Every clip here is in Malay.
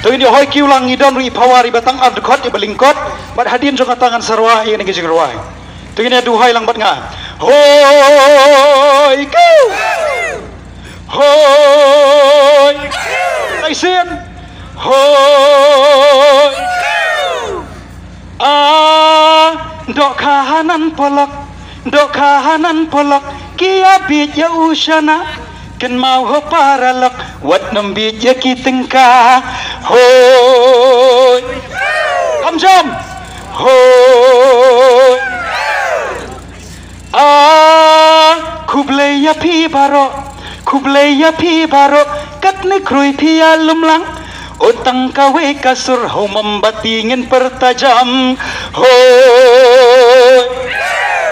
Tu ini hoi kiu lang idon ri pawari batang adkot ya belingkot bat hadin jong tangan sarwa ini ke jingruai. Tu ini duhai lang bat nga. Hoi kiu. Hoi. Taisen. Hoi. Dok kahanan polok kia bit ya usana ken mau ho paralok wat nambit ya kitengka hoi hamjam hoi kublaya pi baro kat ni krui pi alumlang utang kawe kasur ho membatingin pertajam hoi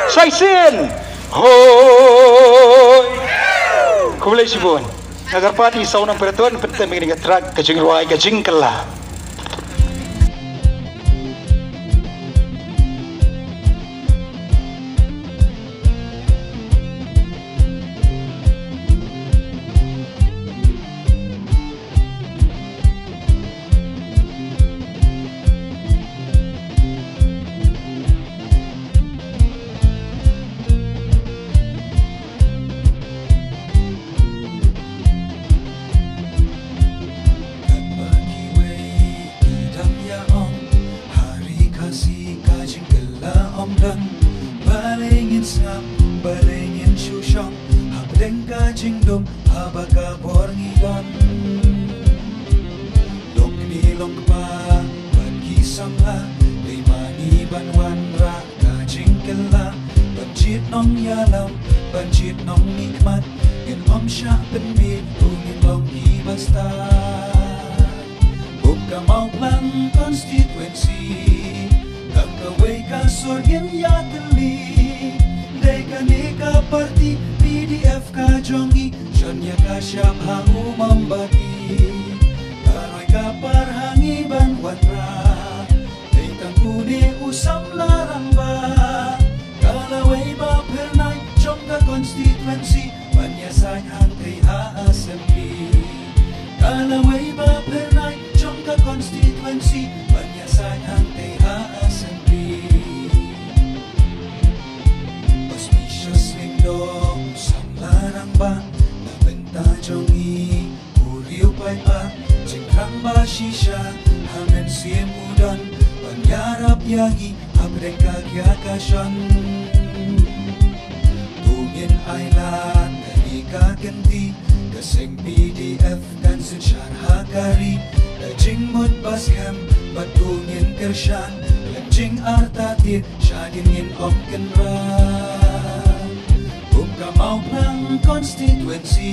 saisin hoi kublai sibun agar pati saunang peratuan penting begini ketrak kajing ruai kajing kelah. Balingin syusyong habdeng kajing dom habaka borngidon dom nilong pa bagi samla day mani banwan ra kajing kela banjit nong yalam banjit nong nikmat ngin om sya penbit ungin long ibasta buka mau plan konstituensi kang kawai kasurgin ya teli Eka parti PDF ka jongi Shanya ka syam hangu membagi Karoy ka parhangi banwatra Deitang kuni usam larang ba Kalaway ba pernay Jom ka konstituensi Banyasay hantay assembly Kalaway ba pernay Jom ka konstituensi Banyasay hantay assembly Dong samlarang ba nabenta jongi uriu pai pa cingkrang ba shisha hamen siem udan panyarap yangi abdeng kagya kasyan tungin ailan dari kagenti kaseng PDF kan sensyar hakari dajing mut baskem batungin kersyan lejing artatir syadingin om kenra mau plang konstituensi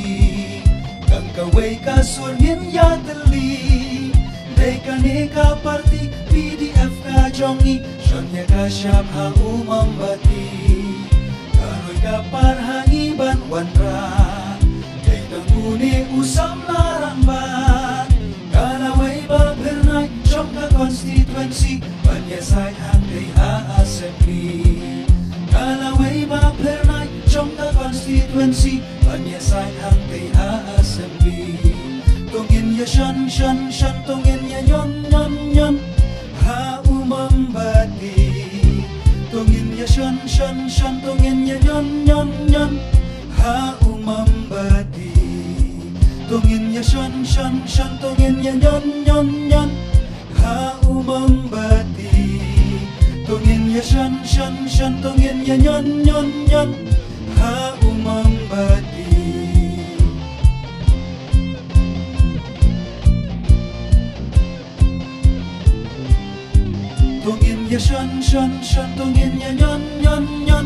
kang kawai kasurgin ya teli deka neka parti PDF ka jongi shanya ka syab ha umambati karoy ka parhangi banwanra deitang uni usam larang ba kalaway ba pernay jom ka konstituensi banyasay hangkay assembly kalaway ba pernay jom ka konstituensi banyasay hangkay assembly tungin ya shan tungin ya nyon ha umambati tungin ya shan tungin ya nyon ha umambati tungin ya shan tungin ya nyon ha umambati tungin ya shan tungin ya nyon ha umambati tungin ya shan tungin ya nyon